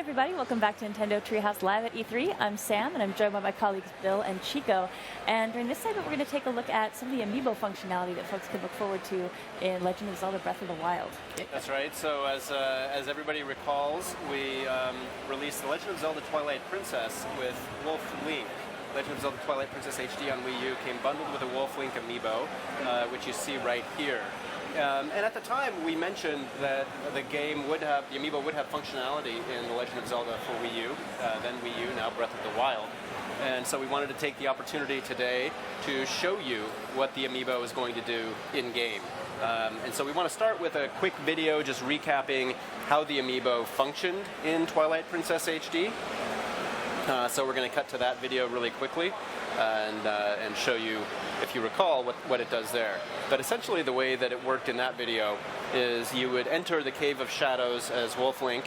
everybody, welcome back to Nintendo Treehouse Live at E3. I'm Sam, and I'm joined by my colleagues Bill and Chico. And during this segment, we're going to take a look at some of the amiibo functionality that folks can look forward to in Legend of Zelda Breath of the Wild. That's right. So as everybody recalls, we released The Legend of Zelda Twilight Princess with Wolf Link. Legend of Zelda Twilight Princess HD on Wii U came bundled with a Wolf Link amiibo, which you see right here. And at the time, we mentioned that the amiibo would have functionality in The Legend of Zelda for Wii U, then Wii U, now Breath of the Wild. And so we wanted to take the opportunity today to show you what the amiibo is going to do in-game. And so we want to start with a quick video just recapping how the amiibo functioned in Twilight Princess HD. So we're going to cut to that video really quickly and show you, if you recall, what it does there. But essentially the way that it worked in that video is you would enter the Cave of Shadows as Wolf Link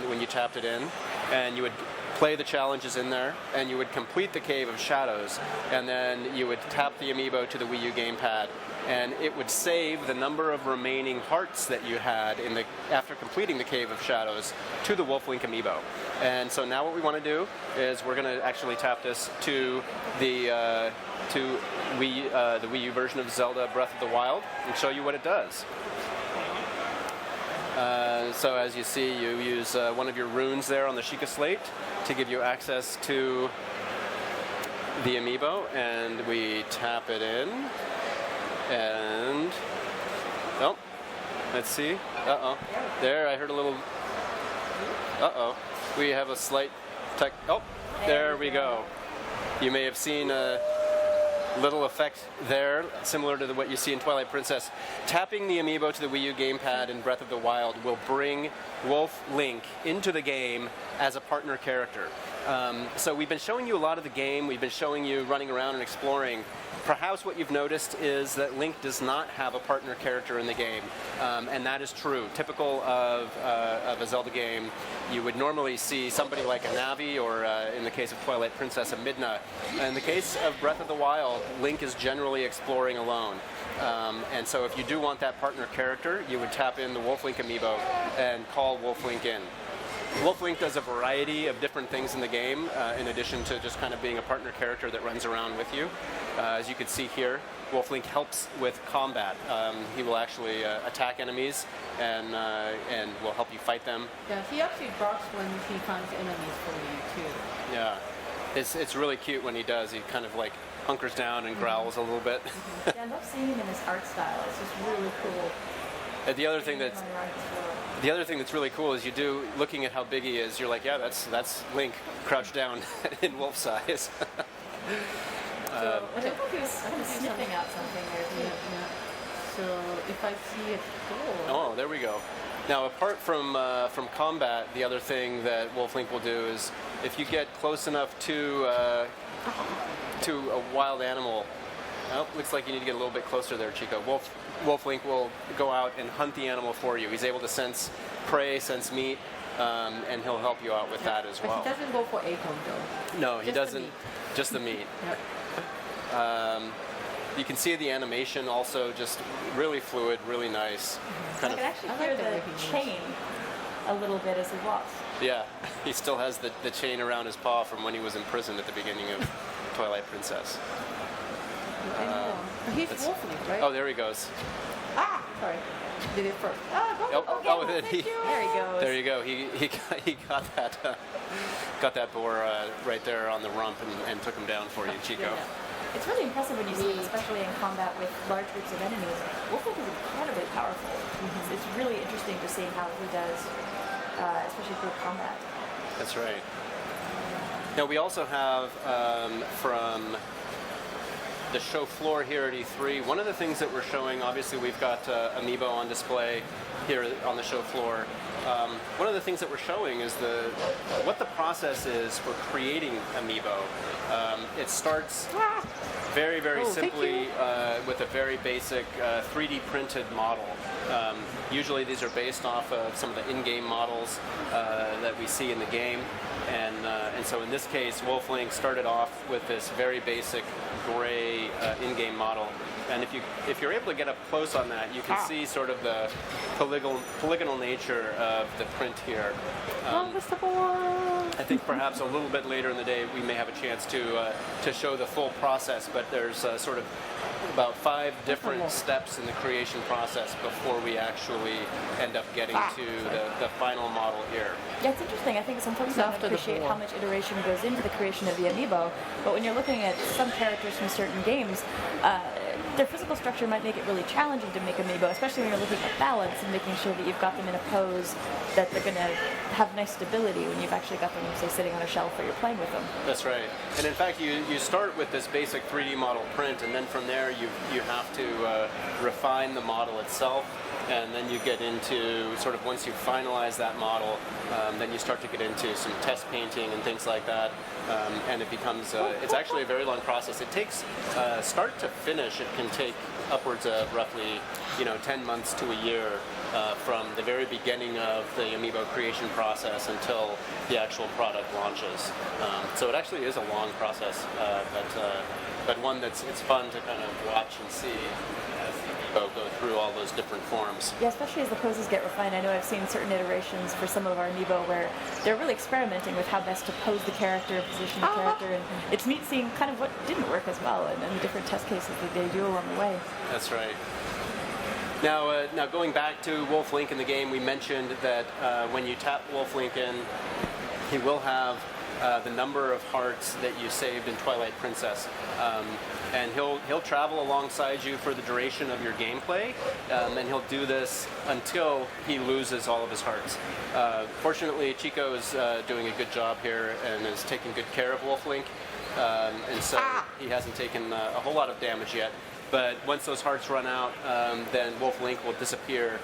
when you tapped it in, and you would play the challenges in there, and you would complete the Cave of Shadows, and then you would tap the amiibo to the Wii U gamepad, and it would save the number of remaining hearts that you had after completing the Cave of Shadows to the Wolf Link amiibo. And so now what we want to do is we're going to actually tap this to the Wii U version of Zelda Breath of the Wild and show you what it does. So as you see, you use one of your runes there on the Sheikah Slate to give you access to the amiibo, and we tap it in, and oh, let's see. Uh-oh. There, I heard a little. Uh-oh. We have a slight tech. Oh, there we go. You may have seen a little effect there, similar to what you see in Twilight Princess. Tapping the amiibo to the Wii U gamepad in Breath of the Wild will bring Wolf Link into the game as a partner character. So we've been showing you a lot of the game. We've been showing you running around and exploring. Perhaps what you've noticed is that Link does not have a partner character in the game, and that is true. Typical of a Zelda game, you would normally see somebody like a Navi, or in the case of Twilight Princess, a Midna. In the case of Breath of the Wild, Link is generally exploring alone. And so if you do want that partner character, you would tap in the Wolf Link amiibo and call Wolf Link in. Wolf Link does a variety of different things in the game, in addition to just kind of being a partner character that runs around with you. As you can see here, Wolf Link helps with combat. He will actually attack enemies and will help you fight them. Yeah, he actually barks when he finds enemies for you too. Yeah, it's really cute when he does. He kind of like hunkers down and growls a little bit. Yeah, I love seeing him in his art style. It's just really cool. The other thing that's really cool is looking at how big he is, you're like, yeah, that's Link crouched down in wolf size. So I think he's sniffing out something there. Yeah. So if I see it Oh, there we go. Now, apart from combat, the other thing that Wolf Link will do is if you get close enough to a wild animal. Oh, looks like you need to get a little bit closer there, Chico. Wolf Link will go out and hunt the animal for you. He's able to sense prey, sense meat, and he'll help you out with that as well. But he doesn't go for acorn though. No, he doesn't. Just the meat. You can see the animation also just really fluid, really nice. I can actually hear the chain a little bit as he walks. Yeah, he still has the chain around his paw from when he was imprisoned at the beginning of Twilight Princess. He's Wolf Link, right? Oh, there he goes. Ah, sorry. Did it first. There he goes. There you go. He got that boar right there on the rump and took him down for you, Chico. Yeah. It's really impressive when you see him, especially in combat with large groups of enemies. Wolf Link is incredibly powerful. It's really interesting to see how he does, especially through combat. That's right. Now we also have from the show floor here at E3, one of the things that we're showing, obviously we've got amiibo on display here on the show floor. One of the things that we're showing is what the process is for creating amiibo. It starts very, very simply with a very basic 3D printed model. Usually these are based off of some of the in-game models that we see in the game. And so in this case, Wolf Link started off with this very basic gray in-game model. And if you're able to get up close on that, you can see sort of the polygonal nature of the print here. I think perhaps a little bit later in the day we may have a chance to show the full process, but there's sort of about 5 different steps in the creation process before we actually end up getting to the final model here. Yeah, it's interesting. I think some folks don't appreciate how much iteration goes into the creation of the amiibo, but when you're looking at some characters from certain games, their physical structure might make it really challenging to make amiibo, especially when you're looking at balance and making sure that you've got them in a pose that they're going to have nice stability when you've actually got them, say, sitting on a shelf or you're playing with them. That's right. And in fact, you start with this basic 3D model print, and then from there you have to refine the model itself, and then you get into sort of once you finalize that model, then you start to get into some test painting and things like that, and it becomes it's actually a very long process. It takes start to finish. It can take upwards of roughly 10 months to a year from the very beginning of the amiibo creation process until the actual product launches. So it actually is a long process, but one it's fun to kind of watch and see as the amiibo go through all those different forms. Yeah, especially as the poses get refined. I know I've seen certain iterations for some of our amiibo where they're really experimenting with how best to pose the character, position the character, and it's neat seeing kind of what didn't work as well and the different test cases that they do along the way. That's right. Now going back to Wolf Link in the game, we mentioned that when you tap Wolf Link in, he will have the number of hearts that you saved in Twilight Princess, and he'll travel alongside you for the duration of your gameplay, and he'll do this until he loses all of his hearts. Fortunately, Chico is doing a good job here and is taking good care of Wolf Link, and so he hasn't taken a whole lot of damage yet. But once those hearts run out, then Wolf Link will disappear.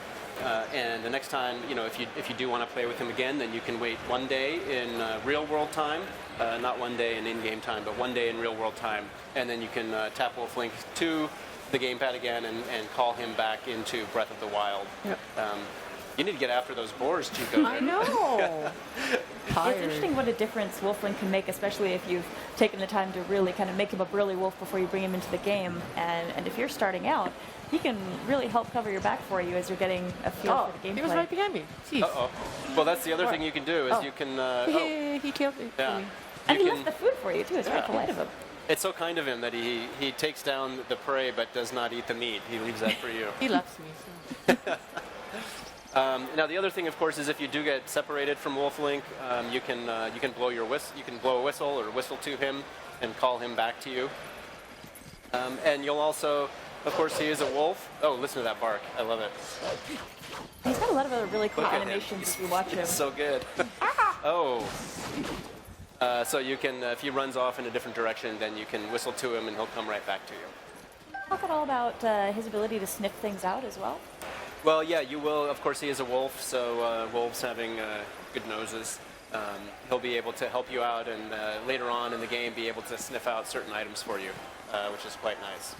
And the next time, if you do want to play with him again, then you can wait 1 day in real world time, not 1 day in in-game time, but 1 day in real world time, and then you can tap Wolf Link to the gamepad again and call him back into Breath of the Wild. Yep. You need to get after those boars, Chico. I know. It's interesting what a difference Wolf Link can make, especially if you've taken the time to really kind of make him a burly wolf before you bring him into the game. And if you're starting out, he can really help cover your back for you as you're getting a feel for the gameplay. He was right behind me. Jeez. Uh-oh. Well, that's the other thing you can do is you can... He killed me. Yeah. And he left the food for you, too. It's very polite of him. It's so kind of him that he takes down the prey but does not eat the meat. He leaves that for you. He loves me. So. Now the other thing, of course, is if you do get separated from Wolf Link, you can blow your you can blow a whistle or whistle to him and call him back to you. And you'll also, of course, he is a wolf. Oh, listen to that bark! I love it. He's got a lot of other really cool Look at animations him. as you watch him. It's so good. Oh. So you can, if he runs off in a different direction, then you can whistle to him and he'll come right back to you. Talk at all about his ability to sniff things out as well? Well, yeah, you will. Of course, he is a wolf, so wolves having good noses, he'll be able to help you out and later on in the game be able to sniff out certain items for you, which is quite nice.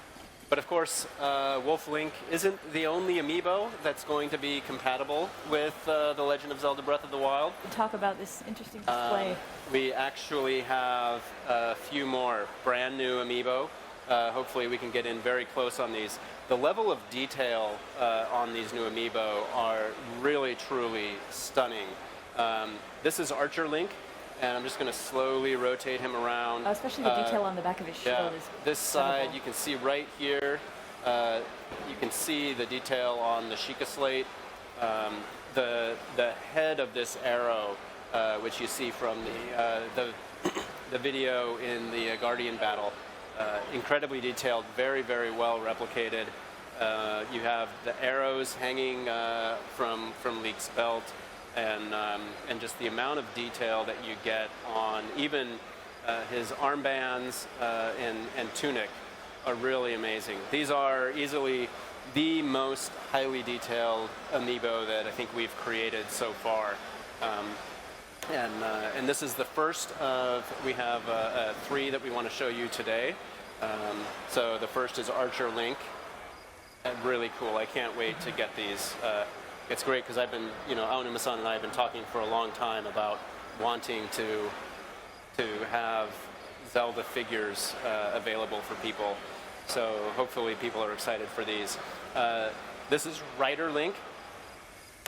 But of course, Wolf Link isn't the only amiibo that's going to be compatible with The Legend of Zelda Breath of the Wild. Talk about this interesting display. We actually have a few more brand new amiibo. Hopefully we can get in very close on these. The level of detail on these new amiibo are really, truly stunning. This is Archer Link, and I'm just going to slowly rotate him around. Especially the detail on the back of his shield is this side, incredible. you can see right here, you can see the detail on the Sheikah slate. The head of this arrow, which you see from the video in the Guardian battle, incredibly detailed, very, very well replicated. You have the arrows hanging from Leek's belt, and just the amount of detail that you get on even his armbands and tunic are really amazing. These are easily the most highly detailed amiibo that I think we've created so far. And this is the first of, we have 3 that we want to show you today. So the first is Archer Link. Really cool. I can't wait to get these. It's great because I've been, Aonuma-san and I have been talking for a long time about wanting to have Zelda figures available for people. So hopefully people are excited for these. This is Rider Link.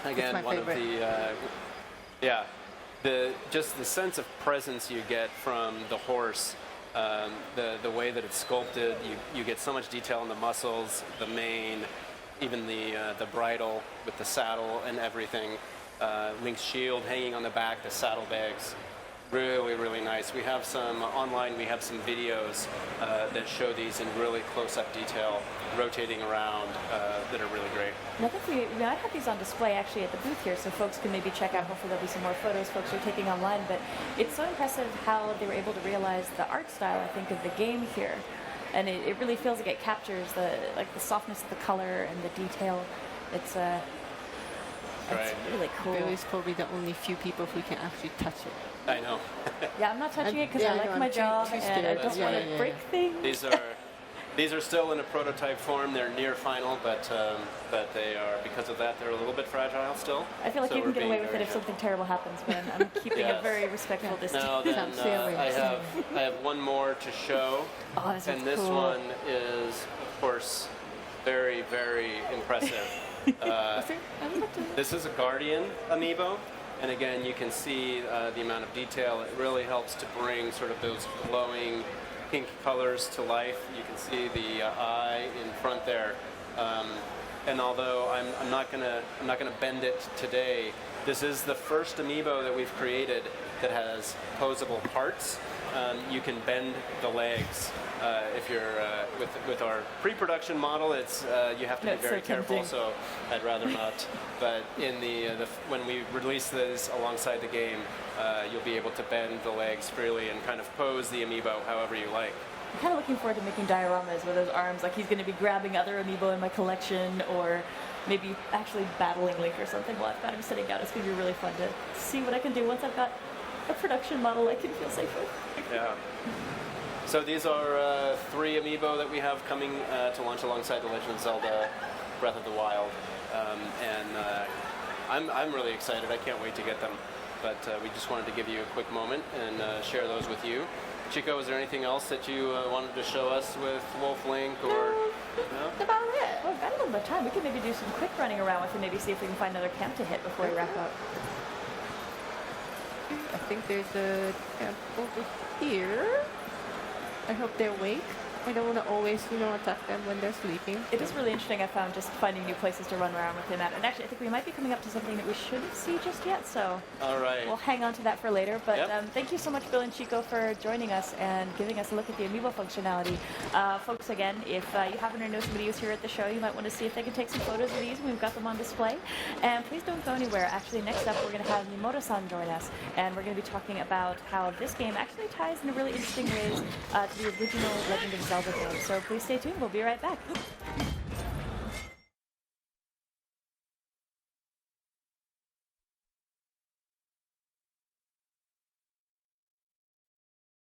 Again, my one favorite. of the just the sense of presence you get from the horse, the way that it's sculpted. You get so much detail in the muscles, the mane, even the bridle with the saddle and everything. Link's shield hanging on the back, the saddlebags. Really, really nice. We have some online, we have some videos that show these in really close-up detail, rotating around, that are really great. And I think we might have these on display actually at the booth here, so folks can maybe check out. Hopefully there'll be some more photos folks are taking online. But it's so impressive how they were able to realize the art style, I think, of the game here. And it really feels like it captures the softness of the color and the detail. It's Right. really cool. Bill is probably the only few people who can actually touch it. I know. Yeah, I'm not touching it because Yeah, I like no, my I'm job too and I scared. don't Yeah, want yeah, to yeah, break yeah. things. These are still in a prototype form. They're near final, but they are, because of that, they're a little bit fragile still. I feel like So you can we're get away being with it very if careful. something terrible happens, but I'm keeping a Yes. very respectful distance. Now then, Sounds silly. I have one more to show, Oh, this and is this cool. one is, of course, very, very impressive. This is a Guardian amiibo, and again, you can see the amount of detail. It really helps to bring sort of those glowing pink colors to life. You can see the eye in front there. And although I'm not gonna bend it today, this is the first amiibo that we've created that has posable parts. You can bend the legs. If you're with our pre-production model, it's you have to That's be very so careful. tempting. So I'd rather not. But in when we release this alongside the game, you'll be able to bend the legs freely and kind of pose the amiibo however you like. I'm kind of looking forward to making dioramas with those arms. Like he's going to be grabbing other amiibo in my collection, or maybe actually battling Link or something while I've got him sitting down. It's going to be really fun to see what I can do once I've got a production model I can feel safe with. Yeah. So these are 3 amiibo that we have coming to launch alongside The Legend of Zelda: Breath of the Wild, I'm really excited. I can't wait to get them. But we just wanted to give you a quick moment and share those with you. Chico, is there anything else that you wanted to show us with Wolf Link or? No? That's about it. Well, we've got a little bit of time. We can maybe do some quick running around with it, maybe see if we can find another camp to hit before we wrap up. I think there's a camp over here. I hope they're awake. I don't want to always, attack them when they're sleeping. It is really interesting, I found, just finding new places to run around with him at. And actually, I think we might be coming up to something that we shouldn't see just yet, so All right. we'll hang on to that for later. But Yep. thank you so much, Bill and Chico, for joining us and giving us a look at the amiibo functionality. Folks, again, if you happen to know somebody who's here at the show, you might want to see if they can take some photos of these. We've got them on display. And please don't go anywhere. Actually, next up, we're going to have Mimoto-san join us. And we're going to be talking about how this game actually ties in really interesting ways to the original Legend of Zelda game. So please stay tuned. We'll be right back.